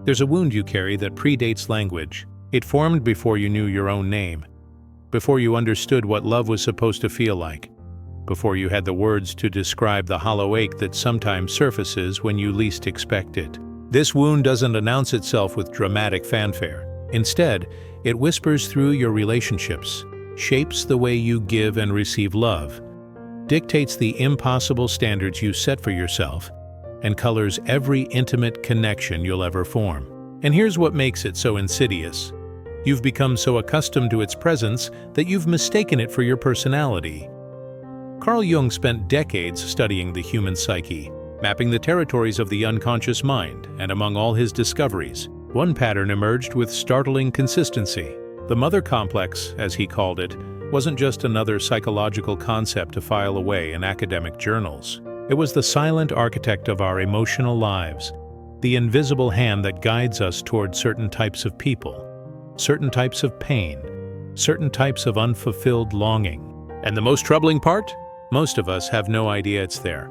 There's a wound you carry that predates language. It formed before you knew your own name, before you understood what love was supposed to feel like, before you had the words to describe the hollow ache that sometimes surfaces when you least expect it. This wound doesn't announce itself with dramatic fanfare. Instead, it whispers through your relationships, shapes the way you give and receive love, dictates the impossible standards you set for yourself, and colors every intimate connection you'll ever form. And here's what makes it so insidious. You've become so accustomed to its presence that you've mistaken it for your personality. Carl Jung spent decades studying the human psyche, mapping the territories of the unconscious mind, and among all his discoveries, one pattern emerged with startling consistency. The mother complex, as he called it, wasn't just another psychological concept to file away in academic journals. It was the silent architect of our emotional lives, the invisible hand that guides us toward certain types of people, certain types of pain, certain types of unfulfilled longing. And the most troubling part? Most of us have no idea it's there.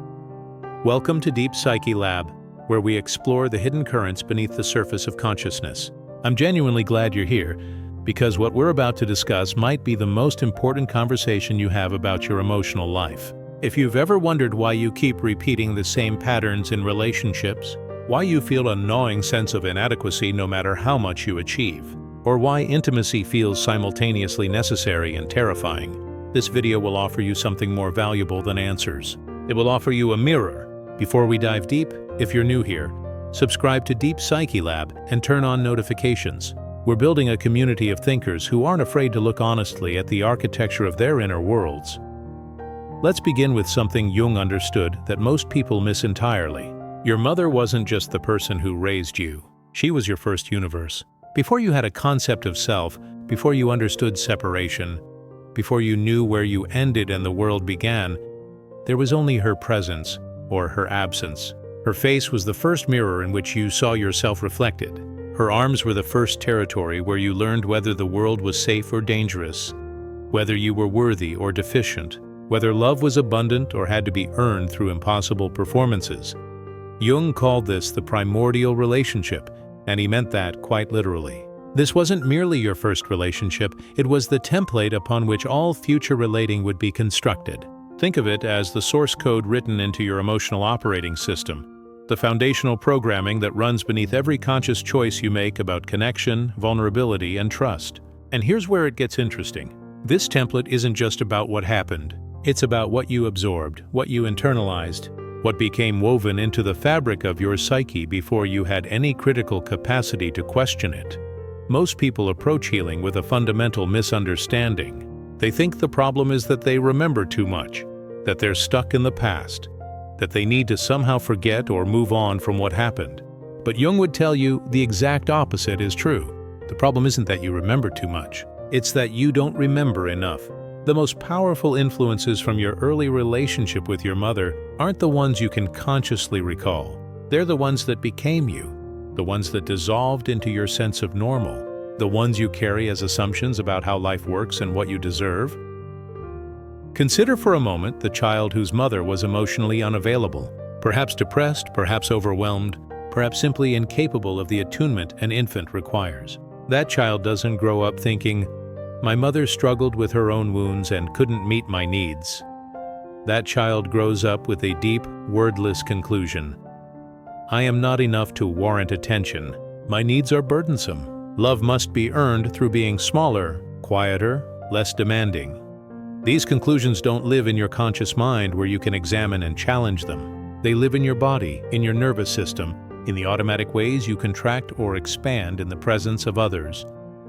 Welcome to Deep Psyche Lab, where we explore the hidden currents beneath the surface of consciousness. I'm genuinely glad you're here, because what we're about to discuss might be the most important conversation you have about your emotional life. If you've ever wondered why you keep repeating the same patterns in relationships, why you feel a gnawing sense of inadequacy no matter how much you achieve, or why intimacy feels simultaneously necessary and terrifying, this video will offer you something more valuable than answers. It will offer you a mirror. Before we dive deep, if you're new here, subscribe to Deep Psyche Lab and turn on notifications. We're building a community of thinkers who aren't afraid to look honestly at the architecture of their inner worlds. Let's begin with something Jung understood that most people miss entirely. Your mother wasn't just the person who raised you. She was your first universe. Before you had a concept of self, before you understood separation, before you knew where you ended and the world began, there was only her presence, or her absence. Her face was the first mirror in which you saw yourself reflected. Her arms were the first territory where you learned whether the world was safe or dangerous, whether you were worthy or deficient, whether love was abundant or had to be earned through impossible performances. Jung called this the primordial relationship, and he meant that quite literally. This wasn't merely your first relationship, it was the template upon which all future relating would be constructed. Think of it as the source code written into your emotional operating system, the foundational programming that runs beneath every conscious choice you make about connection, vulnerability, and trust. And here's where it gets interesting. This template isn't just about what happened. It's about what you absorbed, what you internalized, what became woven into the fabric of your psyche before you had any critical capacity to question it. Most people approach healing with a fundamental misunderstanding. They think the problem is that they remember too much, that they're stuck in the past, that they need to somehow forget or move on from what happened. But Jung would tell you the exact opposite is true. The problem isn't that you remember too much. It's that you don't remember enough. The most powerful influences from your early relationship with your mother aren't the ones you can consciously recall. They're the ones that became you, the ones that dissolved into your sense of normal, the ones you carry as assumptions about how life works and what you deserve. Consider for a moment the child whose mother was emotionally unavailable, perhaps depressed, perhaps overwhelmed, perhaps simply incapable of the attunement an infant requires. That child doesn't grow up thinking, "My mother struggled with her own wounds and couldn't meet my needs." That child grows up with a deep, wordless conclusion. "I am not enough to warrant attention. My needs are burdensome. Love must be earned through being smaller, quieter, less demanding." These conclusions don't live in your conscious mind where you can examine and challenge them. They live in your body, in your nervous system, in the automatic ways you contract or expand in the presence of others.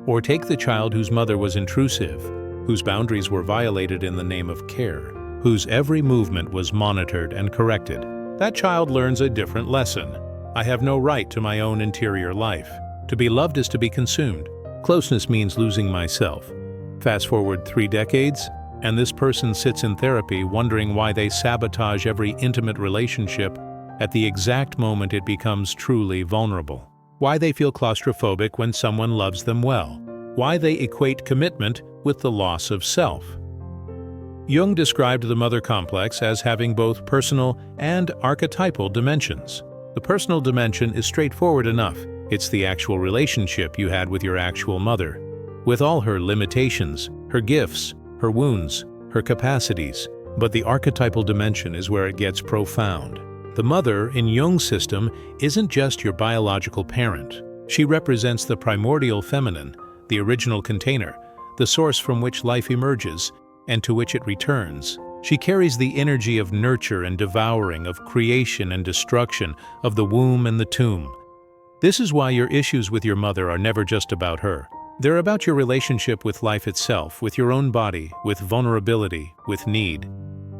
Or take the child whose mother was intrusive, whose boundaries were violated in the name of care, whose every movement was monitored and corrected. That child learns a different lesson. I have no right to my own interior life. To be loved is to be consumed. Closeness means losing myself. Fast forward 3 decades, and this person sits in therapy wondering why they sabotage every intimate relationship at the exact moment it becomes truly vulnerable. Why they feel claustrophobic when someone loves them well. Why they equate commitment with the loss of self. Jung described the mother complex as having both personal and archetypal dimensions. The personal dimension is straightforward enough. It's the actual relationship you had with your actual mother, with all her limitations, her gifts, her wounds, her capacities. But the archetypal dimension is where it gets profound. The mother, in Jung's system, isn't just your biological parent. She represents the primordial feminine, the original container, the source from which life emerges and to which it returns. She carries the energy of nurture and devouring, of creation and destruction, of the womb and the tomb. This is why your issues with your mother are never just about her. They're about your relationship with life itself, with your own body, with vulnerability, with need,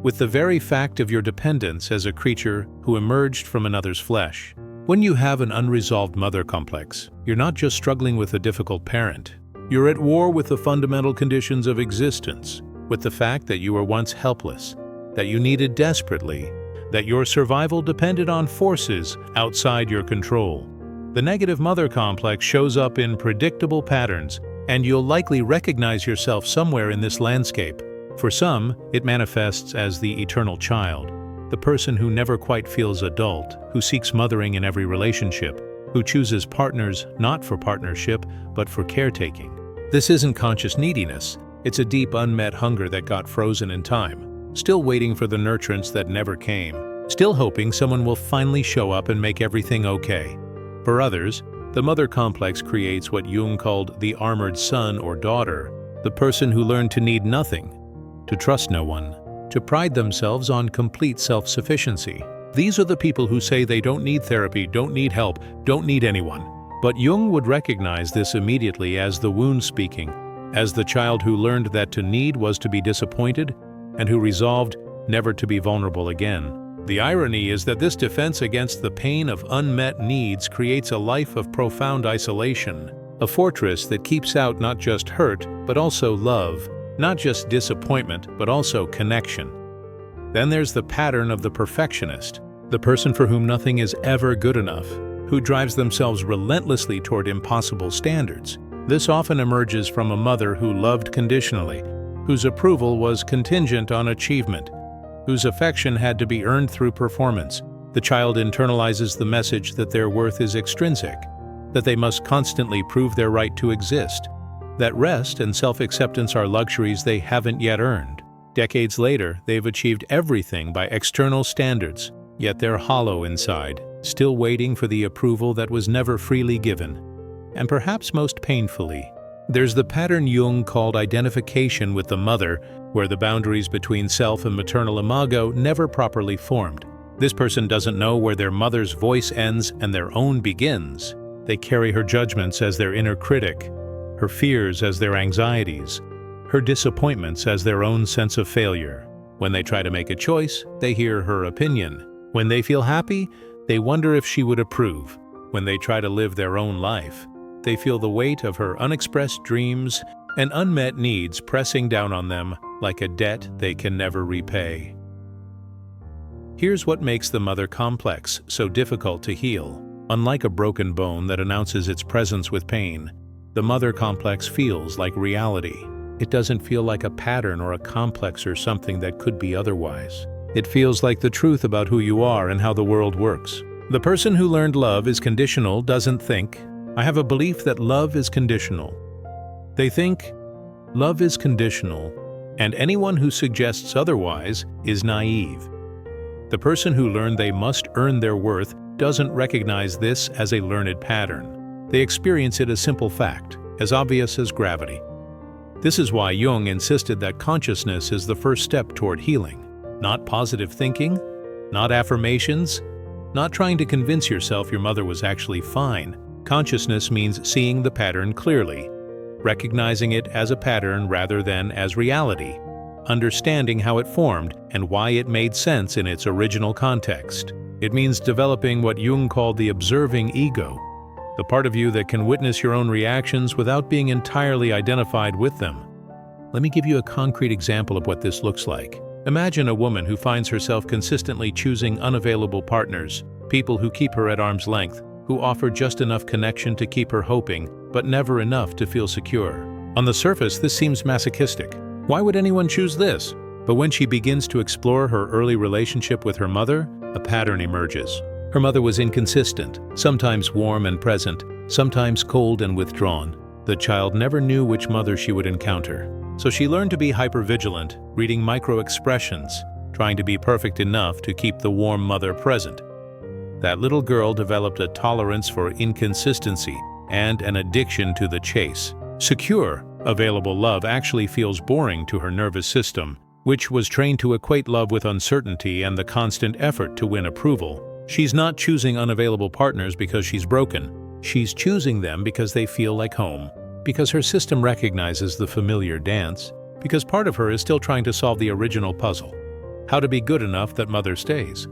with the very fact of your dependence as a creature who emerged from another's flesh. When you have an unresolved mother complex, you're not just struggling with a difficult parent. You're at war with the fundamental conditions of existence, with the fact that you were once helpless, that you needed desperately, that your survival depended on forces outside your control. The negative mother complex shows up in predictable patterns, and you'll likely recognize yourself somewhere in this landscape. For some, it manifests as the eternal child, the person who never quite feels adult, who seeks mothering in every relationship, who chooses partners not for partnership, but for caretaking. This isn't conscious neediness, it's a deep unmet hunger that got frozen in time, still waiting for the nurturance that never came, still hoping someone will finally show up and make everything okay. For others, the mother complex creates what Jung called the armored son or daughter, the person who learned to need nothing, to trust no one, to pride themselves on complete self-sufficiency. These are the people who say they don't need therapy, don't need help, don't need anyone. But Jung would recognize this immediately as the wound speaking, as the child who learned that to need was to be disappointed and who resolved never to be vulnerable again. The irony is that this defense against the pain of unmet needs creates a life of profound isolation, a fortress that keeps out not just hurt, but also love, not just disappointment, but also connection. Then there's the pattern of the perfectionist, the person for whom nothing is ever good enough, who drives themselves relentlessly toward impossible standards. This often emerges from a mother who loved conditionally, whose approval was contingent on achievement, whose affection had to be earned through performance. The child internalizes the message that their worth is extrinsic, that they must constantly prove their right to exist, that rest and self-acceptance are luxuries they haven't yet earned. Decades later, they've achieved everything by external standards, yet they're hollow inside, still waiting for the approval that was never freely given. And perhaps most painfully, there's the pattern Jung called identification with the mother, where the boundaries between self and maternal imago never properly formed. This person doesn't know where their mother's voice ends and their own begins. They carry her judgments as their inner critic, her fears as their anxieties, her disappointments as their own sense of failure. When they try to make a choice, they hear her opinion. When they feel happy, they wonder if she would approve. When they try to live their own life, they feel the weight of her unexpressed dreams and unmet needs pressing down on them like a debt they can never repay. Here's what makes the mother complex so difficult to heal. Unlike a broken bone that announces its presence with pain, the mother complex feels like reality. It doesn't feel like a pattern or a complex or something that could be otherwise. It feels like the truth about who you are and how the world works. The person who learned love is conditional doesn't think, I have a belief that love is conditional. They think, love is conditional, and anyone who suggests otherwise is naive. The person who learned they must earn their worth doesn't recognize this as a learned pattern. They experience it as simple fact, as obvious as gravity. This is why Jung insisted that consciousness is the first step toward healing. Not positive thinking, not affirmations, not trying to convince yourself your mother was actually fine. Consciousness means seeing the pattern clearly, recognizing it as a pattern rather than as reality, understanding how it formed and why it made sense in its original context. It means developing what Jung called the observing ego, the part of you that can witness your own reactions without being entirely identified with them. Let me give you a concrete example of what this looks like. Imagine a woman who finds herself consistently choosing unavailable partners, people who keep her at arm's length, who offer just enough connection to keep her hoping, but never enough to feel secure. On the surface, this seems masochistic. Why would anyone choose this? But when she begins to explore her early relationship with her mother, a pattern emerges. Her mother was inconsistent, sometimes warm and present, sometimes cold and withdrawn. The child never knew which mother she would encounter. So she learned to be hypervigilant, reading micro-expressions, trying to be perfect enough to keep the warm mother present. That little girl developed a tolerance for inconsistency and an addiction to the chase. Secure, available love actually feels boring to her nervous system, which was trained to equate love with uncertainty and the constant effort to win approval. She's not choosing unavailable partners because she's broken. She's choosing them because they feel like home, because her system recognizes the familiar dance, because part of her is still trying to solve the original puzzle: how to be good enough that mother stays.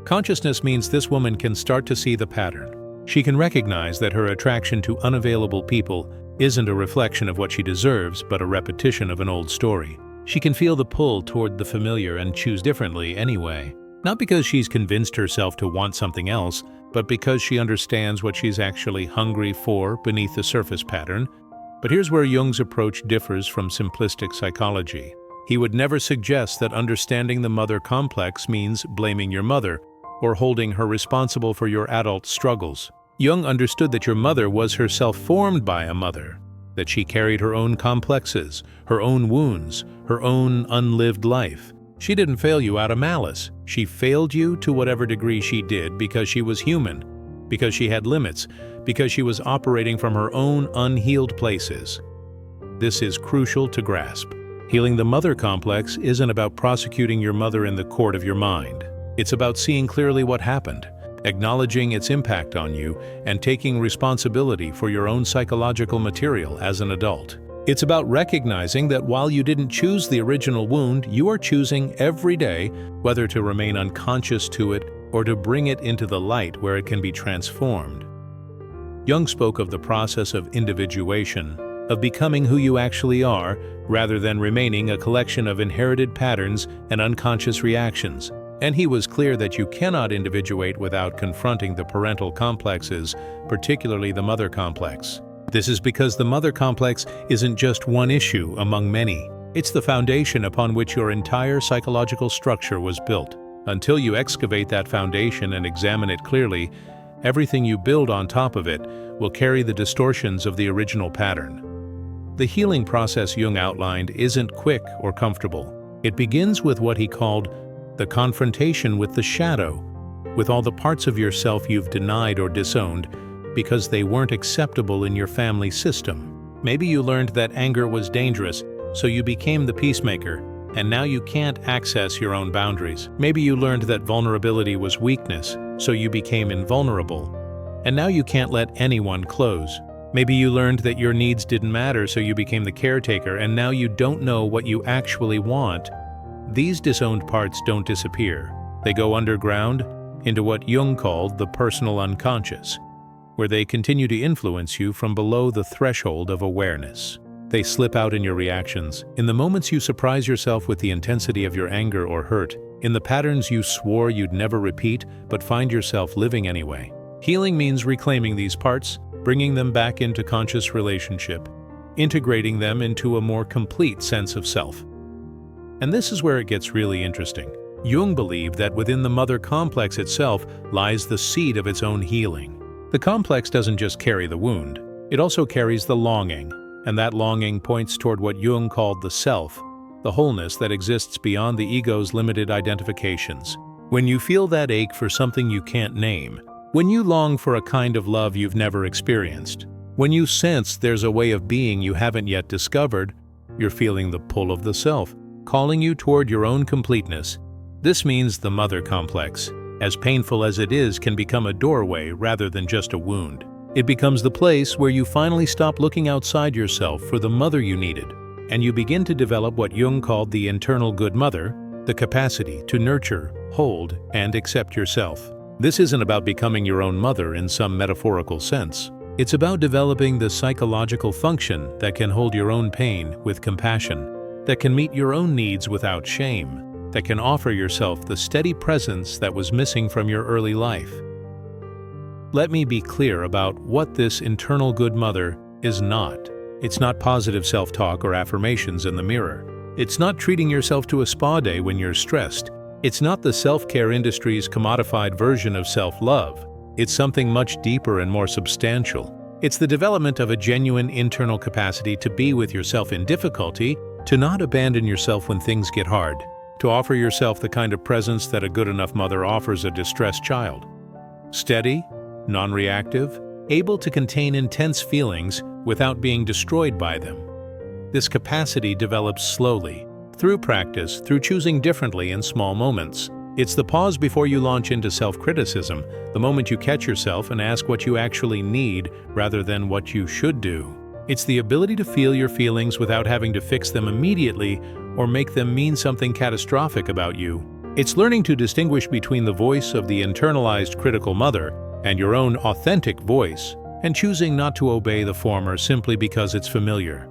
Consciousness means this woman can start to see the pattern. She can recognize that her attraction to unavailable people isn't a reflection of what she deserves, but a repetition of an old story. She can feel the pull toward the familiar and choose differently anyway. Not because she's convinced herself to want something else, but because she understands what she's actually hungry for beneath the surface pattern. But here's where Jung's approach differs from simplistic psychology. He would never suggest that understanding the mother complex means blaming your mother or holding her responsible for your adult struggles. Jung understood that your mother was herself formed by a mother, that she carried her own complexes, her own wounds, her own unlived life. She didn't fail you out of malice. She failed you to whatever degree she did because she was human, because she had limits, because she was operating from her own unhealed places. This is crucial to grasp. Healing the mother complex isn't about prosecuting your mother in the court of your mind. It's about seeing clearly what happened, acknowledging its impact on you, and taking responsibility for your own psychological material as an adult. It's about recognizing that while you didn't choose the original wound, you are choosing every day whether to remain unconscious to it or to bring it into the light where it can be transformed. Jung spoke of the process of individuation, of becoming who you actually are, rather than remaining a collection of inherited patterns and unconscious reactions. And he was clear that you cannot individuate without confronting the parental complexes, particularly the mother complex. This is because the mother complex isn't just one issue among many. It's the foundation upon which your entire psychological structure was built. Until you excavate that foundation and examine it clearly, everything you build on top of it will carry the distortions of the original pattern. The healing process Jung outlined isn't quick or comfortable. It begins with what he called the confrontation with the shadow, with all the parts of yourself you've denied or disowned because they weren't acceptable in your family system. Maybe you learned that anger was dangerous, so you became the peacemaker, and now you can't access your own boundaries. Maybe you learned that vulnerability was weakness, so you became invulnerable, and now you can't let anyone close. Maybe you learned that your needs didn't matter, so you became the caretaker, and now you don't know what you actually want. These disowned parts don't disappear. They go underground into what Jung called the personal unconscious, where they continue to influence you from below the threshold of awareness. They slip out in your reactions, in the moments you surprise yourself with the intensity of your anger or hurt, in the patterns you swore you'd never repeat but find yourself living anyway. Healing means reclaiming these parts, bringing them back into conscious relationship, integrating them into a more complete sense of self. And this is where it gets really interesting. Jung believed that within the mother complex itself lies the seed of its own healing. The complex doesn't just carry the wound, it also carries the longing, and that longing points toward what Jung called the self, the wholeness that exists beyond the ego's limited identifications. When you feel that ache for something you can't name, when you long for a kind of love you've never experienced, when you sense there's a way of being you haven't yet discovered, you're feeling the pull of the self, calling you toward your own completeness. This means the mother complex, as painful as it is, can become a doorway rather than just a wound. It becomes the place where you finally stop looking outside yourself for the mother you needed, and you begin to develop what Jung called the internal good mother, the capacity to nurture, hold, and accept yourself. This isn't about becoming your own mother in some metaphorical sense. It's about developing the psychological function that can hold your own pain with compassion, that can meet your own needs without shame, that can offer yourself the steady presence that was missing from your early life. Let me be clear about what this internal good mother is not. It's not positive self-talk or affirmations in the mirror. It's not treating yourself to a spa day when you're stressed. It's not the self-care industry's commodified version of self-love. It's something much deeper and more substantial. It's the development of a genuine internal capacity to be with yourself in difficulty, to not abandon yourself when things get hard, to offer yourself the kind of presence that a good enough mother offers a distressed child. Steady, non-reactive, able to contain intense feelings without being destroyed by them. This capacity develops slowly, through practice, through choosing differently in small moments. It's the pause before you launch into self-criticism, the moment you catch yourself and ask what you actually need rather than what you should do. It's the ability to feel your feelings without having to fix them immediately or make them mean something catastrophic about you. It's learning to distinguish between the voice of the internalized critical mother and your own authentic voice, and choosing not to obey the former simply because it's familiar.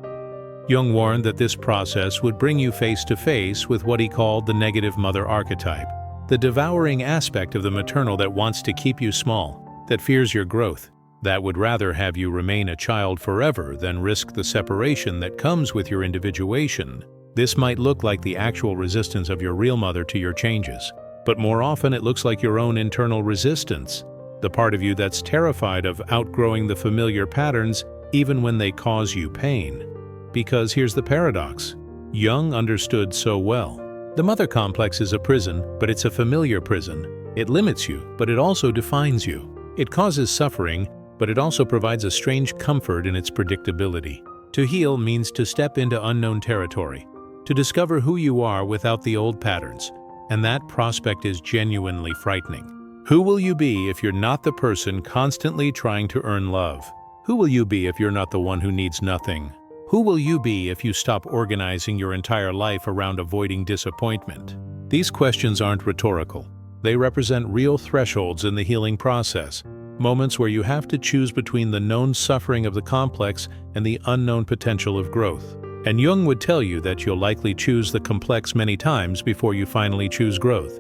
Jung warned that this process would bring you face to face with what he called the negative mother archetype, the devouring aspect of the maternal that wants to keep you small, that fears your growth, that would rather have you remain a child forever than risk the separation that comes with your individuation. This might look like the actual resistance of your real mother to your changes, but more often it looks like your own internal resistance, the part of you that's terrified of outgrowing the familiar patterns even when they cause you pain. Because here's the paradox. Jung understood so well. The mother complex is a prison, but it's a familiar prison. It limits you, but it also defines you. It causes suffering, but it also provides a strange comfort in its predictability. To heal means to step into unknown territory, to discover who you are without the old patterns, and that prospect is genuinely frightening. Who will you be if you're not the person constantly trying to earn love? Who will you be if you're not the one who needs nothing? Who will you be if you stop organizing your entire life around avoiding disappointment? These questions aren't rhetorical. They represent real thresholds in the healing process, moments where you have to choose between the known suffering of the complex and the unknown potential of growth. And Jung would tell you that you'll likely choose the complex many times before you finally choose growth.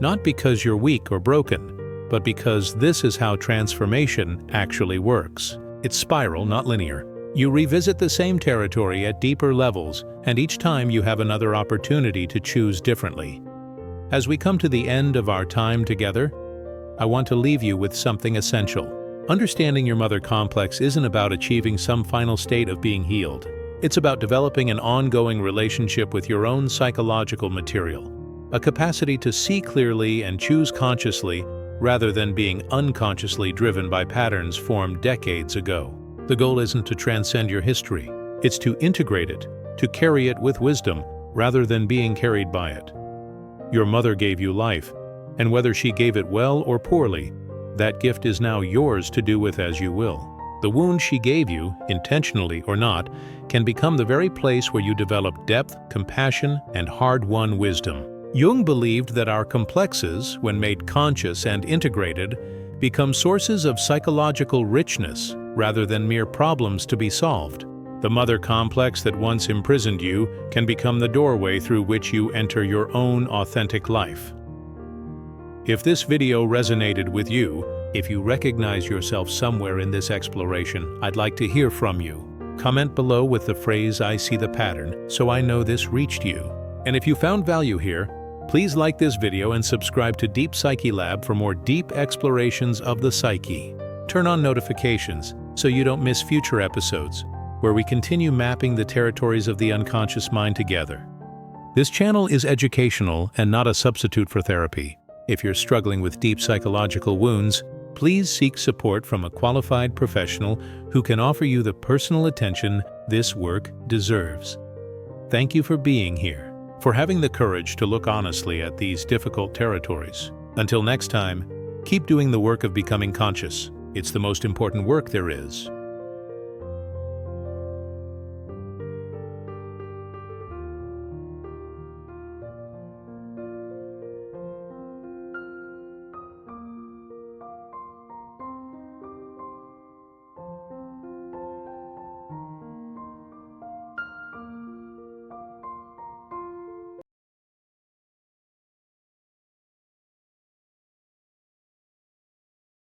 Not because you're weak or broken, but because this is how transformation actually works. It's spiral, not linear. You revisit the same territory at deeper levels, and each time you have another opportunity to choose differently. As we come to the end of our time together, I want to leave you with something essential. Understanding your mother complex isn't about achieving some final state of being healed. It's about developing an ongoing relationship with your own psychological material, a capacity to see clearly and choose consciously rather than being unconsciously driven by patterns formed decades ago. The goal isn't to transcend your history, it's to integrate it, to carry it with wisdom rather than being carried by it. Your mother gave you life, and whether she gave it well or poorly, that gift is now yours to do with as you will. The wound she gave you, intentionally or not, can become the very place where you develop depth, compassion, and hard-won wisdom. Jung believed that our complexes, when made conscious and integrated, become sources of psychological richness rather than mere problems to be solved. The mother complex that once imprisoned you can become the doorway through which you enter your own authentic life. If this video resonated with you, if you recognize yourself somewhere in this exploration, I'd like to hear from you. Comment below with the phrase "I see the pattern" so I know this reached you. And if you found value here, please like this video and subscribe to Deep Psyche Lab for more deep explorations of the psyche. Turn on notifications so you don't miss future episodes, where we continue mapping the territories of the unconscious mind together. This channel is educational and not a substitute for therapy. If you're struggling with deep psychological wounds, please seek support from a qualified professional who can offer you the personal attention this work deserves. Thank you for being here, for having the courage to look honestly at these difficult territories. Until next time, keep doing the work of becoming conscious. It's the most important work there is.